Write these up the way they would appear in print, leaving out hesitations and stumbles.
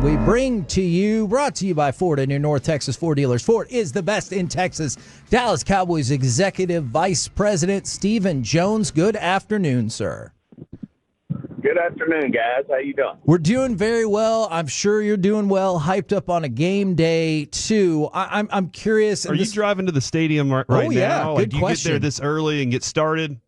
we bring to you, brought to you by Ford and your North Texas Ford dealers. Ford is the best in Texas. Dallas Cowboys Executive Vice President Stephen Jones. Good afternoon, sir. Good afternoon, guys. How you doing? We're doing very well. I'm sure you're doing well. Hyped up on a game day too. I'm curious. Are you driving to the stadium right now? Yeah, Like, good do you question. get there this early and get started?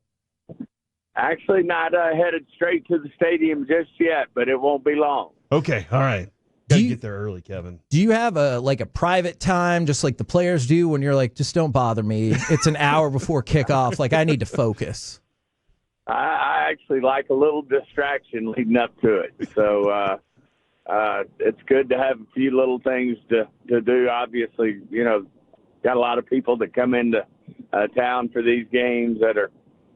Actually, not headed straight to the stadium just yet, but it won't be long. Okay, all right. Gotta get there early, Kevin. Do you have a private time, just like the players do, when you're like, just don't bother me? It's an hour before kickoff. Like, I need to focus. I actually like a little distraction leading up to it. So it's good to have a few little things to do. Obviously, got a lot of people that come into town for these games that are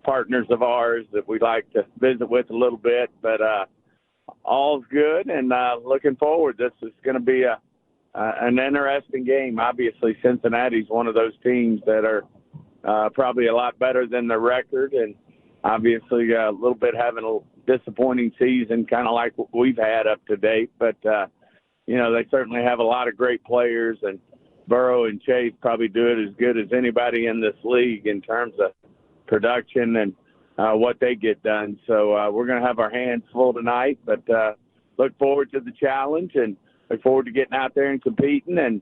partners of ours that we like to visit with a little bit. But all's good, and looking forward. This is going to be an interesting game. Obviously, Cincinnati's one of those teams that are probably a lot better than their record, and obviously a little bit having a disappointing season, kind of like what we've had up to date. But, they certainly have a lot of great players, and Burrow and Chase probably do it as good as anybody in this league in terms of production and what they get done. So we're going to have our hands full tonight, but look forward to the challenge and look forward to getting out there and competing and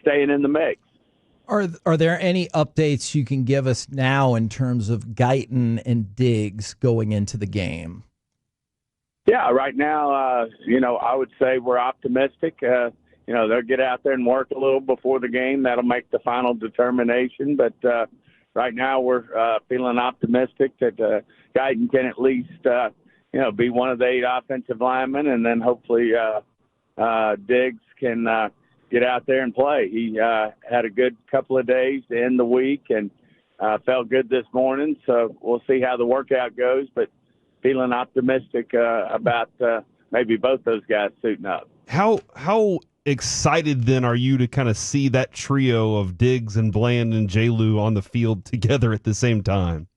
staying in the mix. Are there any updates you can give us now in terms of Guyton and Diggs going into the game? Yeah, right now, I would say we're optimistic. They'll get out there and work a little before the game. That'll make the final determination. But right now we're feeling optimistic that Guyton can at least, be one of the 8 offensive linemen, and then hopefully Diggs can get out there and play. He had a good couple of days to end the week and felt good this morning. So we'll see how the workout goes, but feeling optimistic about maybe both those guys suiting up. How excited then are you to kind of see that trio of Diggs and Bland and J-Lou on the field together at the same time?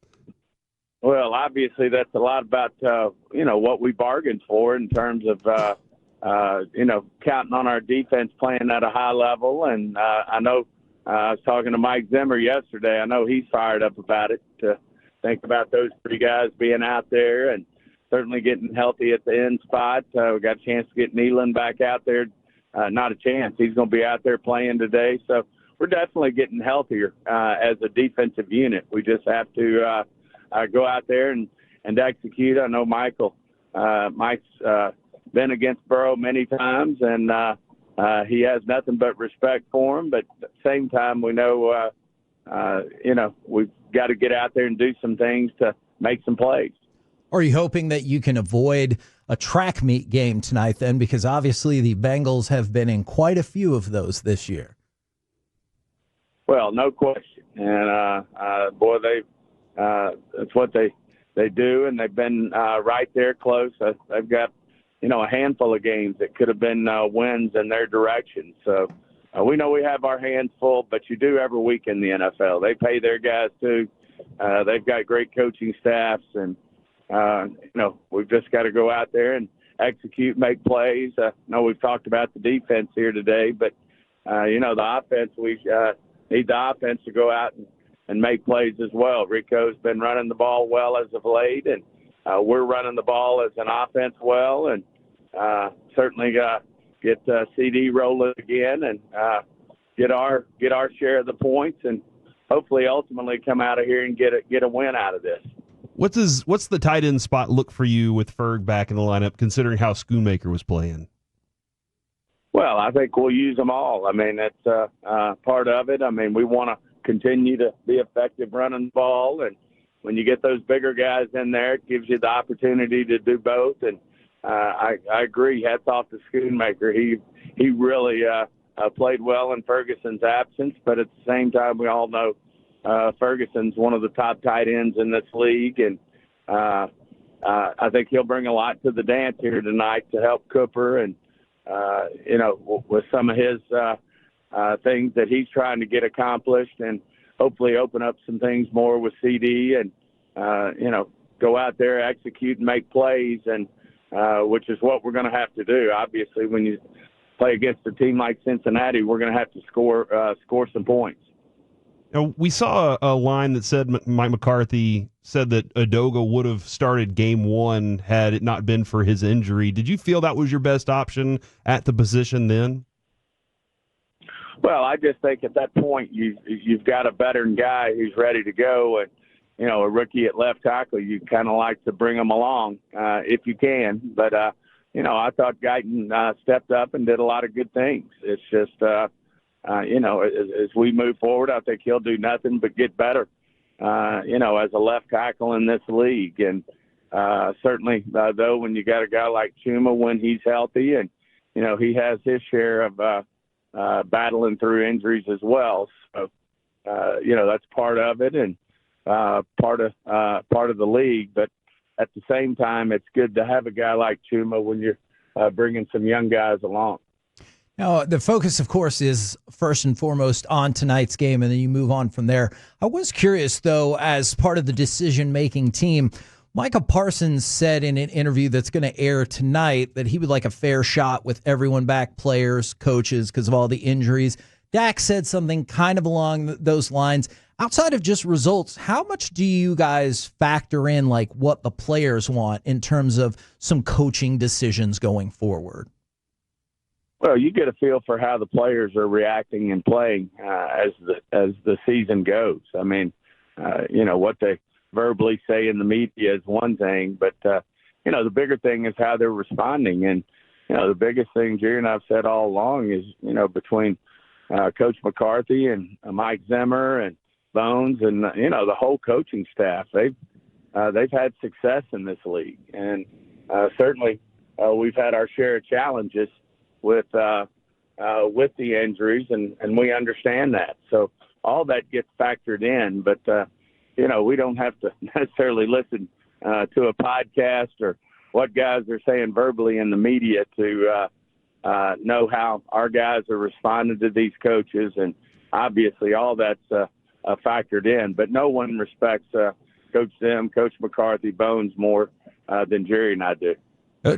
Well, obviously that's a lot about, what we bargained for in terms of, counting on our defense playing at a high level. And I know I was talking to Mike Zimmer yesterday. I know he's fired up about it to think about those 3 guys being out there and certainly getting healthy at the end spot. We got a chance to get Nealon back out there. Not a chance. He's going to be out there playing today. So we're definitely getting healthier as a defensive unit. We just have to go out there and execute. I know Mike's been against Burrow many times, and he has nothing but respect for him. But at the same time, we know, we've got to get out there and do some things to make some plays. Are you hoping that you can avoid a track meet game tonight then? Because obviously the Bengals have been in quite a few of those this year. Well, no question. And, that's what they do, and they've been right there close. They've got, a handful of games that could have been wins in their direction. So we know we have our hands full, but you do every week in the NFL. They pay their guys too. They've got great coaching staffs, and we've just got to go out there and execute, make plays. I know we've talked about the defense here today, but, the offense, we need the offense to go out and make plays as well. Rico's been running the ball well as of late, and we're running the ball as an offense well, and certainly get CD rolling again and get our share of the points, and hopefully ultimately come out of here and get a win out of this. What's the tight end spot look for you with Ferg back in the lineup, considering how Schoonmaker was playing? Well, I think we'll use them all. I mean, that's part of it. I mean, we want to continue to be effective running the ball, and when you get those bigger guys in there, it gives you the opportunity to do both. And I agree. Hats off to Schoonmaker. He really played well in Ferguson's absence, but at the same time, we all know Ferguson's one of the top tight ends in this league, and I think he'll bring a lot to the dance here tonight to help Cooper and, with some of his things that he's trying to get accomplished, and hopefully open up some things more with CD and, go out there, execute and make plays. And which is what we're going to have to do. Obviously, when you play against a team like Cincinnati, we're going to have to score some points. Now, we saw a line that said Mike McCarthy said that Udoka would have started game one had it not been for his injury. Did you feel that was your best option at the position then? Well, I just think at that point you've got a veteran guy who's ready to go, and a rookie at left tackle. You kind of like to bring him along if you can. But I thought Guyton stepped up and did a lot of good things. It's just as we move forward, I think he'll do nothing but get better. As a left tackle in this league, and certainly though when you got a guy like Chuma when he's healthy, and he has his share of battling through injuries as well. So that's part of it and part of the league. But at the same time, it's good to have a guy like Chuma when you're bringing some young guys along. Now, the focus, of course, is first and foremost on tonight's game, and then you move on from there. I was curious, though, as part of the decision-making team, Micah Parsons said in an interview that's going to air tonight that he would like a fair shot with everyone back, players, coaches, because of all the injuries. Dak said something kind of along those lines. Outside of just results, how much do you guys factor in like what the players want in terms of some coaching decisions going forward? Well, you get a feel for how the players are reacting and playing as the season goes. I mean, what they verbally say in the media is one thing, but the bigger thing is how they're responding. And the biggest thing Jerry and I've said all along is between Coach McCarthy and Mike Zimmer and Bones and the whole coaching staff, they've had success in this league, and certainly we've had our share of challenges with the injuries, and we understand that. So all that gets factored in, but we don't have to necessarily listen to a podcast or what guys are saying verbally in the media to know how our guys are responding to these coaches, and obviously all that's factored in. But no one respects Coach Zim, Coach McCarthy, Bones more than Jerry and I do.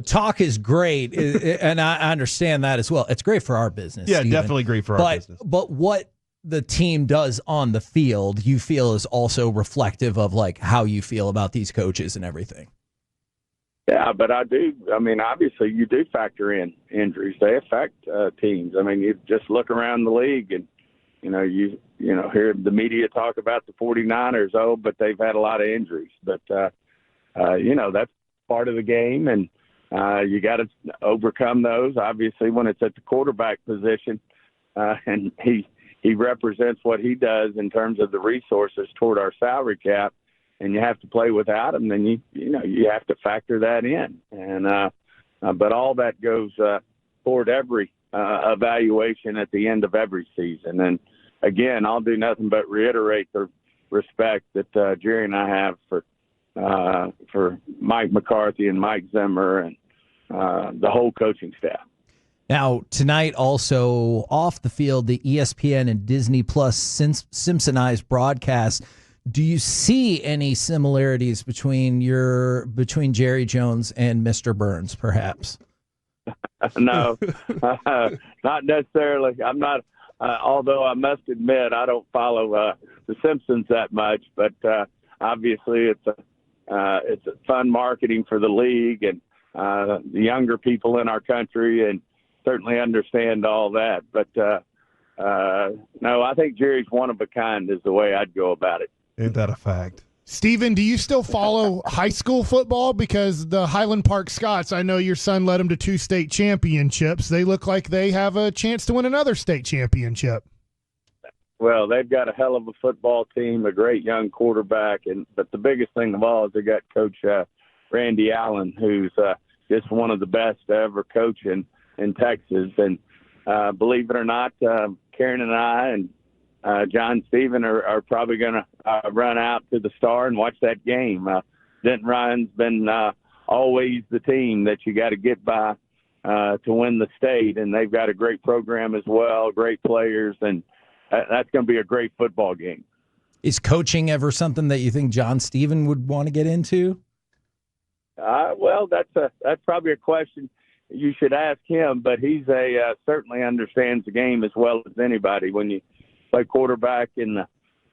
Talk is great, and I understand that as well. It's great for our business. Yeah, Stephen. definitely great for our business. But what the team does on the field, you feel is also reflective of like how you feel about these coaches and everything. Yeah, but I do. I mean, obviously you do factor in injuries. They affect teams. I mean, you just look around the league and, you hear the media talk about the 49ers, but they've had a lot of injuries. But, that's part of the game, and you got to overcome those. Obviously, when it's at the quarterback position, and he represents what he does in terms of the resources toward our salary cap, and you have to play without him, then you have to factor that in. And but all that goes toward every evaluation at the end of every season. And again, I'll do nothing but reiterate the respect that Jerry and I have for Mike McCarthy and Mike Zimmer and the whole coaching staff. Now, tonight also off the field, the ESPN and Disney Plus Simpsonized broadcast. Do you see any similarities between Jerry Jones and Mr. Burns, perhaps? No, not necessarily. I'm not. Although I must admit, I don't follow the Simpsons that much. But obviously, it's a fun marketing for the league and the younger people in our country, and certainly understand all that. But no, I think Jerry's one of a kind is the way I'd go about it. Ain't that a fact? Stephen, do you still follow high school football? Because the Highland Park Scots, I know your son led them to 2 state championships. They look like they have a chance to win another state championship. Well, they've got a hell of a football team, a great young quarterback, but the biggest thing of all is they got Coach Randy Allen, who's just one of the best to ever coach in Texas. And believe it or not, Karen and I and John Stephen are probably going to run out to the Star and watch that game. Denton Ryan's been always the team that you got to get by to win the state, and they've got a great program as well, great players, and that's going to be a great football game. Is coaching ever something that you think John Stephen would want to get into? Well, that's probably a question you should ask him, but he's certainly understands the game as well as anybody. When you play quarterback in the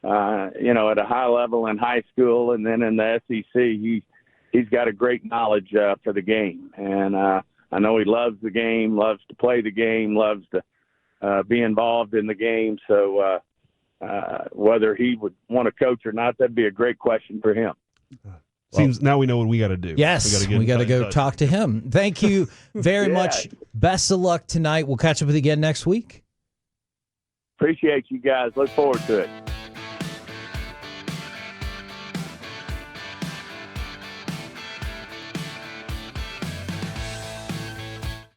at a high level in high school and then in the SEC, he's got a great knowledge for the game, and I know he loves the game, loves to play the game, loves to be involved in the game. So whether he would want to coach or not, that'd be a great question for him. Seems now we know what we got to do. Yes, we got to go talk to him. Thank you very much. Best of luck tonight. We'll catch up with you again next week. Appreciate you guys. Look forward to it.